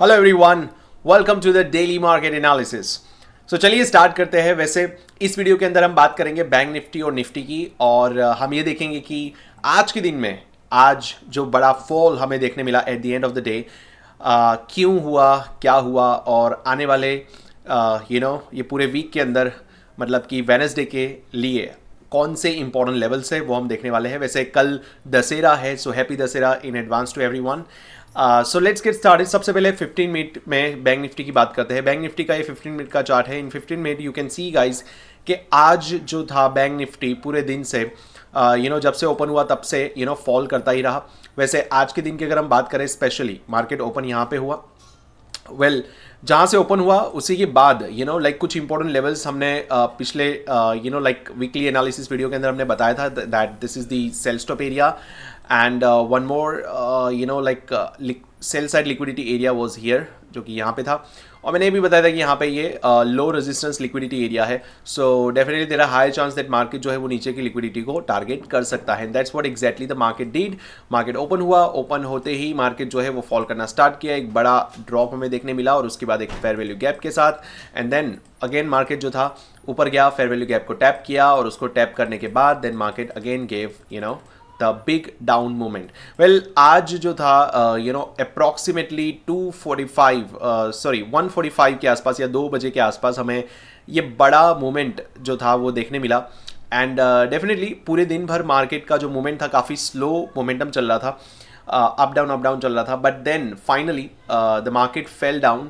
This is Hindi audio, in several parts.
Hello everyone, welcome to the daily market analysis. So चलिए स्टार्ट करते हैं। वैसे इस वीडियो के अंदर हम बात करेंगे बैंक निफ्टी और निफ्टी की, और हम ये देखेंगे कि आज के दिन में आज जो बड़ा फॉल हमें देखने मिला at the end of the day क्यों हुआ, क्या हुआ, और आने वाले ये पूरे वीक के अंदर मतलब कि वेडनेसडे के लिए कौन से इंपॉर्टेंट लेवल्स है वो हम देखने वाले हैं। वैसे कल दशहरा है, so happy Dussehra in advance to everyone. So let's get started. सबसे पहले 15 मिनट में बैंक निफ्टी की बात करते हैं। बैंक निफ्टी का ये 15 मिनट का चार्ट है। इन 15 minute you can see guys कि आज जो था बैंक निफ्टी पूरे दिन से जब से ओपन हुआ तब से फॉल करता ही रहा। वैसे आज के दिन की अगर हम बात करें, स्पेशली मार्केट ओपन यहाँ पे हुआ, जहाँ से ओपन हुआ उसी के बाद कुछ इंपॉर्टेंट लेवल्स हमने पिछले वीकली एनालिसिस वीडियो के अंदर हमने बताया था that this is the sell stop area and one more sell side liquidity area was here, जो कि यहाँ पे था। और मैंने ये भी बताया था कि यहाँ पे ये लो रेजिस्टेंस लिक्विडिटी एरिया है। So definitely there are high chance that market जो है वो नीचे की लिक्विडिटी को टारगेट कर सकता है। That's what exactly the market did. Market open हुआ, ओपन होते ही मार्केट जो है वो फॉल करना स्टार्ट किया। एक बड़ा ड्रॉप हमें देखने मिला और उसके बाद एक फेयर वैल्यू गैप के साथ, एंड देन अगेन मार्केट जो था ऊपर गया, फेयर वैल्यू गैप को टैप किया, और उसको टैप करने के बाद then market again gave the big down movement. Well आज जो था अप्रॉक्सीमेटली 145 के आसपास या 2 बजे के आसपास हमें ये बड़ा मूवमेंट जो था वो देखने मिला। एंड डेफिनेटली पूरे दिन भर मार्केट का जो मूवमेंट था काफ़ी स्लो मोमेंटम चल रहा था, अप डाउन चल रहा था। But then finally the market fell down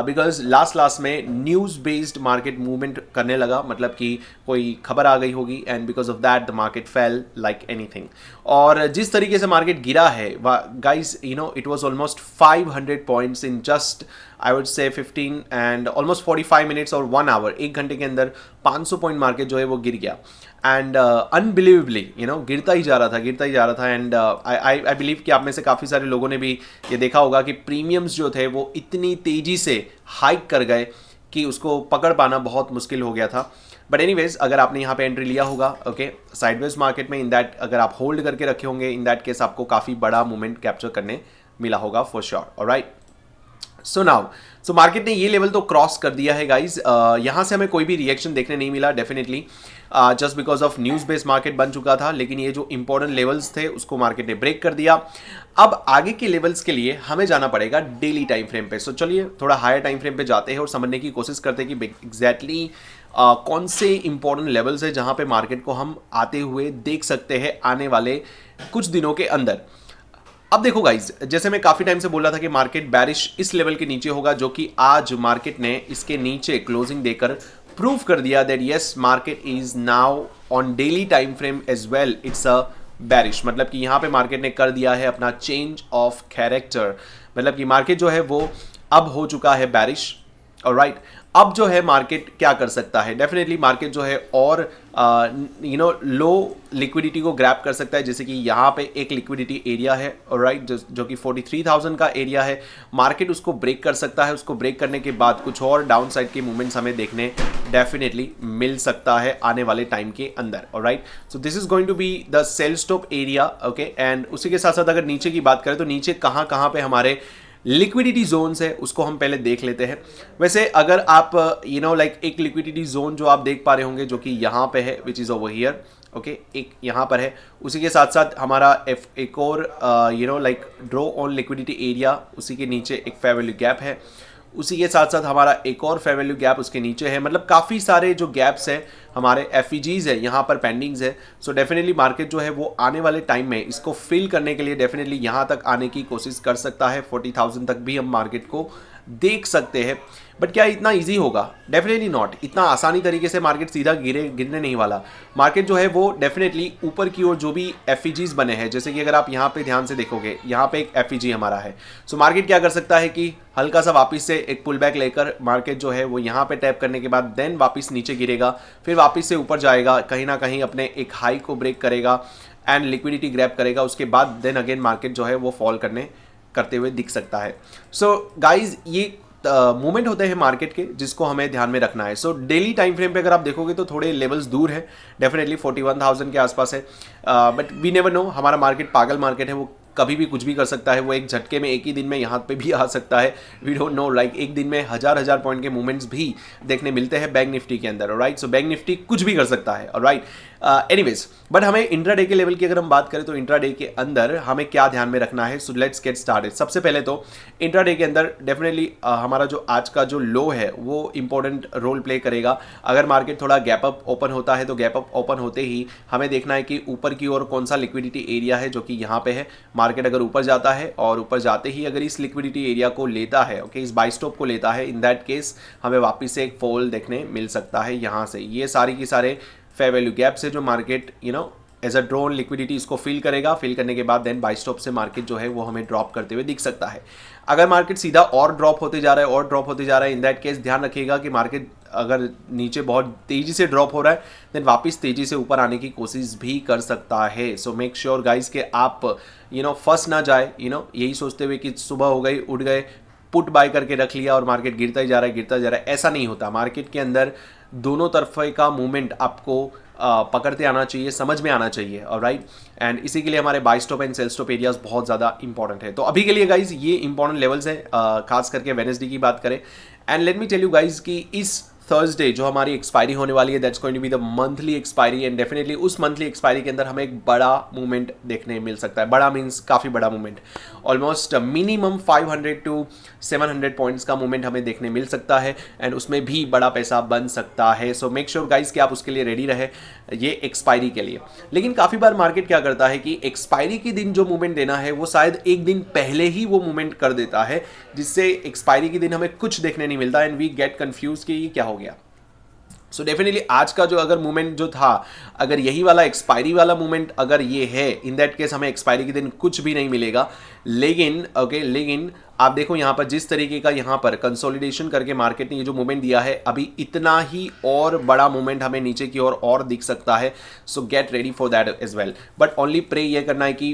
because last में न्यूज़ बेस्ड मार्केट मूवमेंट करने लगा, मतलब कि कोई खबर आ गई होगी, and because of that the market fell like anything. और जिस तरीके से मार्केट गिरा है guys, it was almost 500 points in just I would say 15 and almost 45 minutes और 1 आवर, 1 घंटे के अंदर 500 पॉइंट मार्केट जो है वो गिर गया। एंड अनबिलीवेबली गिरता ही जा रहा था। एंड आई बिलीव कि आप में से काफ़ी सारे लोगों ने भी ये देखा होगा कि प्रीमियम्स जो थे वो इतनी तेज़ी से हाइक कर गए कि उसको पकड़ पाना बहुत मुश्किल हो गया था। बट एनीवेज, अगर आपने यहाँ पे एंट्री लिया होगा ओके साइडवेज मार्केट में, इन दैट अगर आप होल्ड करके रखे होंगे, इन दैट केस आपको काफ़ी बड़ा मूवमेंट कैप्चर करने मिला होगा for sure. Alright, so market ने ये लेवल तो क्रॉस कर दिया है गाइज। यहाँ से हमें कोई भी रिएक्शन देखने नहीं मिला definitely, just because of news based market बन चुका था। लेकिन ये जो इंपॉर्टेंट लेवल्स थे उसको मार्केट ने ब्रेक कर दिया। अब आगे के लेवल्स के लिए हमें जाना पड़ेगा डेली टाइम फ्रेम पे। सो चलिए थोड़ा हायर टाइम फ्रेम पे जाते हैं और समझने की कोशिश करते हैं कि एग्जैक्टली कौन से इंपॉर्टेंट लेवल्स है जहाँ पे मार्केट को हम आते हुए देख सकते हैं आने वाले कुछ दिनों के अंदर। अब देखो गाइज, जैसे मैं काफी टाइम से बोल रहा था कि मार्केट बैरिश इस लेवल के नीचे होगा, जो कि आज मार्केट ने इसके नीचे क्लोजिंग देकर प्रूव कर दिया that yes market is now on daily time frame as well it's a bearish. मतलब कि यहाँ पे मार्केट ने कर दिया है अपना चेंज ऑफ कैरेक्टर, मतलब कि मार्केट जो है वो अब हो चुका है बैरिश। ऑलराइट, अब जो है मार्केट क्या कर सकता है, डेफिनेटली मार्केट जो है और लो लिक्विडिटी को ग्रैब कर सकता है। जैसे कि यहाँ पे एक लिक्विडिटी एरिया है ऑलराइट, जो कि 43,000 का एरिया है। मार्केट उसको ब्रेक कर सकता है, उसको ब्रेक करने के बाद कुछ और डाउन साइड के मूवमेंट्स हमें देखने डेफिनेटली मिल सकता है आने वाले टाइम के अंदर। Alright, so this is going to be the sell stop area okay. And उसी के साथ साथ अगर नीचे की बात करें तो नीचे कहाँ कहाँ पे हमारे लिक्विडिटी जोन्स है उसको हम पहले देख लेते हैं। वैसे अगर आप एक लिक्विडिटी जोन जो आप देख पा रहे होंगे जो कि यहाँ पे है which is over here okay, एक यहाँ पर है। उसी के साथ साथ हमारा एक और ड्रॉ ऑन लिक्विडिटी एरिया, उसी के नीचे एक फेयर वैल्यू गैप है। उसी के साथ साथ हमारा एक और फेयर वैल्यू गैप उसके नीचे है। मतलब काफ़ी सारे जो गैप्स हैं हमारे एफईजीज है यहाँ पर पेंडिंग्स है। सो डेफिनेटली मार्केट जो है वो आने वाले टाइम में इसको फिल करने के लिए डेफिनेटली यहाँ तक आने की कोशिश कर सकता है। 40,000 तक भी हम मार्केट को देख सकते हैं। बट क्या इतना इजी होगा? Definitely not. इतना आसानी तरीके से मार्केट सीधा गिरने नहीं वाला। मार्केट जो है वो डेफिनेटली ऊपर की ओर जो भी एफईजीज बने हैं, जैसे कि अगर आप यहाँ पे ध्यान से देखोगे, यहाँ पे एक एफईजी हमारा है। सो मार्केट क्या कर सकता है कि हल्का सा वापस से एक पुल बैक लेकर मार्केट जो है वो यहाँ पे टैप करने के बाद देन वापस नीचे गिरेगा, फिर वापस से ऊपर जाएगा, कहीं ना कहीं अपने एक हाई को ब्रेक करेगा एंड लिक्विडिटी ग्रैब करेगा। उसके बाद देन अगेन मार्केट जो है वो फॉल करते हुए दिख सकता है। सो गाइज ये मूवमेंट होते हैं मार्केट के जिसको हमें ध्यान में रखना है। सो डेली टाइम फ्रेम पे अगर आप देखोगे तो थोड़े लेवल्स दूर है, डेफिनेटली 41,000 के आसपास है। बट वी नेवर नो, हमारा मार्केट पागल मार्केट है, वो कभी भी कुछ भी कर सकता है, वो एक झटके में एक ही दिन में यहाँ पे भी आ सकता है। वी डोंट नो, लाइक एक दिन में हजार पॉइंट के मूवमेंट्स भी देखने मिलते हैं बैंक निफ्टी के अंदर, राइट। सो बैंक निफ्टी कुछ भी कर सकता है, राइट। एनीवेज, बट हमें इंट्राडे के लेवल की अगर हम बात करें तो इंट्राडे के अंदर हमें क्या ध्यान में रखना है। सो लेट्स गेट स्टार्टेड। सबसे पहले तो इंट्राडे के अंदर डेफिनेटली हमारा जो आज का जो लो है वो इंपॉर्टेंट रोल प्ले करेगा। अगर मार्केट थोड़ा गैप अप ओपन होता है तो गैप अप ओपन होते ही हमें देखना है कि ऊपर की ओर कौन सा लिक्विडिटी एरिया है, जो कि यहाँ पे है। मार्केट अगर ऊपर जाता है और ऊपर जाते ही अगर इस लिक्विडिटी एरिया को लेता है, ओके, इस बाई स्टॉप को लेता है, इन दैट केस हमें वापस से एक फॉल देखने मिल सकता है यहाँ से। ये सारी की सारे फेयर वैल्यू गैप से जो market as a drawn liquidity इसको फिल करेगा। फिल करने के बाद देन बाई स्टॉप से मार्केट जो है वो हमें ड्रॉप करते हुए दिख सकता है। अगर मार्केट सीधा और ड्रॉप होते जा रहा है और ड्रॉप होते जा रहा है, इन दैट केस ध्यान रखिएगा कि मार्केट अगर नीचे बहुत तेजी से ड्रॉप हो रहा है देन वापस तेजी से ऊपर आने की कोशिश भी कर सकता है। सो मेक श्योर गाइज कि आप फंस ना जाए, यही सोचते हुए कि सुबह हो गई, उठ गए, पुट बाय करके रख लिया और मार्केट गिरता ही जा रहा है, गिरता जा रहा है। ऐसा नहीं होता। मार्केट के अंदर दोनों तरफ का मूवमेंट आपको पकड़ते आना चाहिए, समझ में आना चाहिए, ऑलराइट। एंड इसी के लिए हमारे buy stop and sell stop areas बहुत ज़्यादा इंपॉर्टेंट है। तो अभी के लिए गाइज ये इंपॉर्टेंट लेवल्स हैं, खास करके वेडनेसडे की बात करें। And let me tell you guys कि इस थर्सडे जो हमारी एक्सपायरी होने वाली है, that's going to be the monthly expiry. And definitely उस मंथली एक्सपायरी के अंदर हमें एक बड़ा मूवमेंट देखने मिल सकता है। बड़ा मीन्स काफ़ी बड़ा movement, almost minimum 500 to 700 points का मूवमेंट हमें देखने मिल सकता है। एंड उसमें भी बड़ा पैसा बन सकता है। सो मेक श्योर गाइज कि आप उसके लिए रेडी रहे, ये एक्सपायरी के लिए। लेकिन काफ़ी बार मार्केट क्या करता है कि एक्सपायरी के दिन जो मूवमेंट देना है वो शायद एक दिन पहले ही वो मूवमेंट कर देता है, जिससे एक्सपायरी के दिन हमें कुछ देखने नहीं मिलता एंड वी गेट कन्फ्यूज कि ये क्या हो गया। सो डेफिनेटली आज का जो अगर मूवमेंट जो था, अगर यही वाला एक्सपायरी वाला मूवमेंट अगर ये है, इन दैट केस हमें एक्सपायरी के दिन कुछ भी नहीं मिलेगा। लेकिन आप देखो यहाँ पर जिस तरीके का यहाँ पर कंसोलिडेशन करके मार्केट ने ये जो मूवमेंट दिया है, अभी इतना ही और बड़ा मूवमेंट हमें नीचे की ओर और दिख सकता है। So get ready for that as well. But only pray ये करना है कि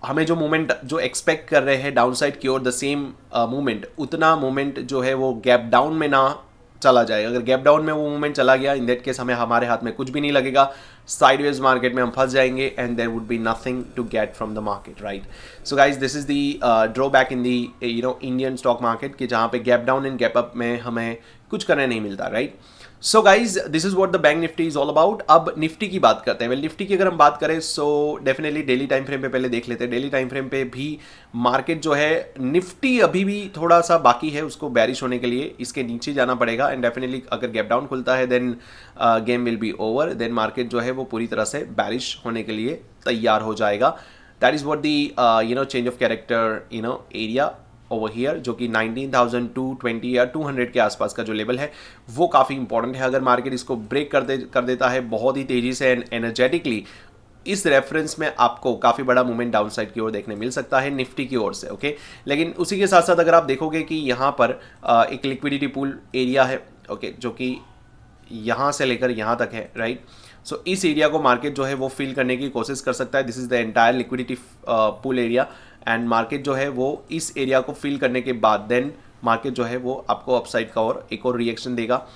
हमें जो मूवमेंट जो एक्सपेक्ट कर रहे हैं डाउन साइड की ओर, द सेम मूवमेंट, उतना मूवमेंट जो है वो गैप डाउन में ना चला जाए। अगर गैप डाउन में वो मूवमेंट चला गया, इन दैट केस हमें हमारे हाथ में कुछ भी नहीं लगेगा, साइडवेज मार्केट में हम फंस जाएंगे and there would be nothing to get from the market, right. So guys this is the drawback in the Indian stock market, कि जहाँ पे gap down and gap up में हमें कुछ करने नहीं मिलता, right. So guys this is what the Bank Nifty is all about. अब निफ्टी की बात करते हैं। वेल निफ्टी की अगर हम बात करें so definitely daily time frame पे पहले देख लेते हैं। डेली टाइम फ्रेम पे भी मार्केट जो है, निफ्टी अभी भी थोड़ा सा बाकी है उसको बैरिश होने के लिए, इसके नीचे जाना पड़ेगा। एंड डेफिनेटली अगर गैप डाउन खुलता है then game will be over, then market जो है वो पूरी तरह से बैरिश होने के लिए तैयार हो जाएगा। That is what the change of character area over here, जो कि 19,220 या 200 के आसपास का जो लेवल है वो काफ़ी इंपॉर्टेंट है। अगर मार्केट इसको ब्रेक कर देता है बहुत ही तेज़ी से एंड एनर्जेटिकली, इस रेफरेंस में आपको काफ़ी बड़ा मूवमेंट डाउन साइड की ओर देखने मिल सकता है निफ्टी की ओर से, ओके। लेकिन उसी के साथ साथ अगर आप देखोगे कि यहाँ पर एक लिक्विडिटी पूल एरिया है, ओके, जो कि यहाँ से लेकर यहाँ तक है, राइट। सो इस एरिया को मार्केट जो है वो फिल करने की कोशिश कर सकता है। This is the entire liquidity pool area and market जो है वो इस एरिया को फिल करने के बाद देन मार्केट जो है वो आपको अपसाइड का और एक और रिएक्शन देगा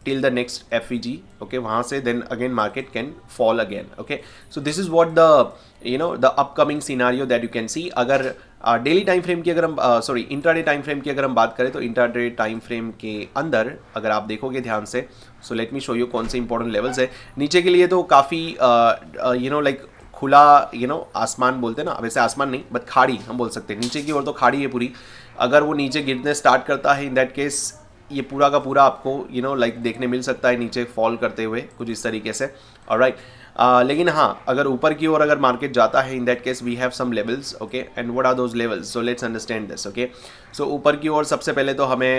till the next FEG, okay. वहाँ से then again market can fall again, okay. So this is what the upcoming scenario that you can see. अगर डेली टाइम फ्रेम की अगर हम इंट्राडे टाइम फ्रेम की अगर हम बात करें तो इंट्राडे टाइम फ्रेम के अंदर अगर आप देखोगे ध्यान से, so let me show you कौन से इंपॉर्टेंट लेवल्स है। नीचे के लिए तो काफ़ी लाइक खुला आसमान बोलते हैं ना, वैसे आसमान नहीं बट खाड़ी हम बोल सकते हैं, नीचे की ओर तो खाड़ी है पूरी। अगर वो नीचे गिरने स्टार्ट करता है इन दैट केस ये पूरा का पूरा आपको लाइक देखने मिल सकता है नीचे फॉल करते हुए कुछ इस तरीके से, ऑलराइट। लेकिन हाँ, अगर ऊपर की ओर अगर मार्केट जाता है in that case we have some levels, okay. And what are those levels, so let's understand this, okay. So ऊपर की ओर सबसे पहले तो हमें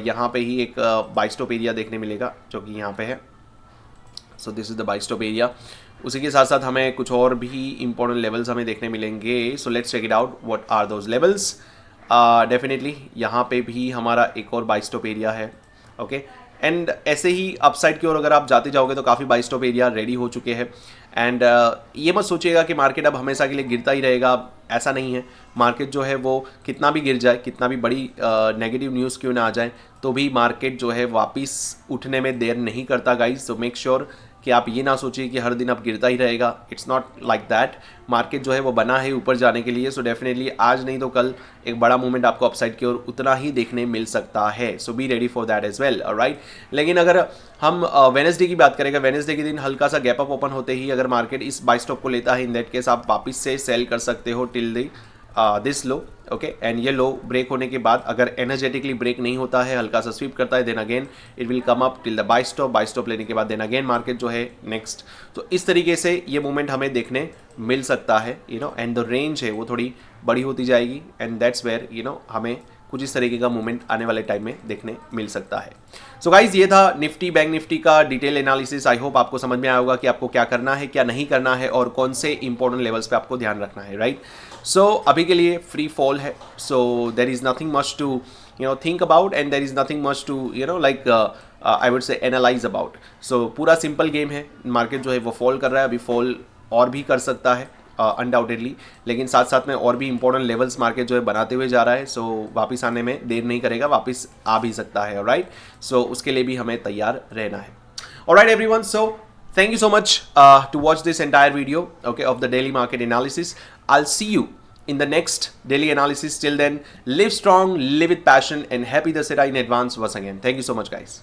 यहाँ पे ही एक बाई स्टॉप एरिया देखने मिलेगा जो कि यहाँ पे है। सो this is the by stop area. उसी के साथ साथ हमें कुछ और भी इंपॉर्टेंट लेवल्स हमें देखने मिलेंगे। So let's check it out what are those levels. Definitely यहाँ पे भी हमारा एक और बाई स्टॉप एरिया है, ओके। एंड ऐसे ही अपसाइड की ओर अगर आप जाते जाओगे तो काफ़ी बाई स्टॉप एरिया रेडी हो चुके हैं। एंड ये मत सोचिएगा कि मार्केट अब हमेशा के लिए गिरता ही रहेगा, ऐसा नहीं है। मार्केट जो है वो कितना भी गिर जाए, कितना भी बड़ी नेगेटिव न्यूज़ क्यों ना आ जाए, तो भी मार्केट जो है वापस उठने में देर नहीं करता गाइज। सो मेक श्योर कि आप ये ना सोचिए कि हर दिन अब गिरता ही रहेगा. It's not like that. Market जो है वो बना है ऊपर जाने के लिए. सो डेफिनेटली आज नहीं तो कल एक बड़ा मूवमेंट आपको अपसाइड की ओर उतना ही देखने मिल सकता है. So be ready for that as well. Alright. लेकिन अगर हम वेडनेसडे की बात करेंगे, वेडनेसडे के दिन हल्का सा गैप अप ओपन होते ही अगर मार्केट इस बाय स्टॉप को लेता है, इन दैट केस आप वापस से सेल कर सकते हो till the this low. Okay. And ये लो ब्रेक होने के बाद अगर एनर्जेटिकली ब्रेक नहीं होता है, हल्का सा स्वीप करता है, then again it will come up till the buy stop लेने के बाद देन अगेन मार्केट जो है नेक्स्ट. तो इस तरीके से ये मूवमेंट हमें देखने मिल सकता है. एंड द रेंज है वो थोड़ी बड़ी होती जाएगी. एंड दैट्स वेयर हमें कुछ इस तरीके का मूवमेंट आने वाले टाइम में देखने मिल सकता है. सो गाइज, ये था निफ्टी बैंक निफ्टी का डिटेल एनालिसिस. आई होप आपको समझ में आया होगा कि आपको क्या करना है, क्या नहीं करना है और कौन से इंपॉर्टेंट लेवल्स पे आपको ध्यान रखना है. राइट. सो अभी के लिए फ्री फॉल है. So there is nothing much to think about and there is nothing much to like I would say analyse about. So पूरा सिंपल गेम है. मार्केट जो है वो फॉल कर रहा है. अभी फॉल और भी कर सकता है अनडाउटेडली, लेकिन साथ साथ में और भी इंपॉर्टेंट लेवल्स मार्केट जो है बनाते हुए जा रहा है. सो वापस आने में देर नहीं करेगा, वापस आ भी सकता है. ऑलराइट. सो उसके लिए भी हमें तैयार रहना है. Alright everyone. So thank you so much to watch this entire video, okay, of the daily market analysis. I'll see you in the next daily analysis. Till then, live strong, live with passion, and happy Dasera in advance once again. Thank you so much, guys.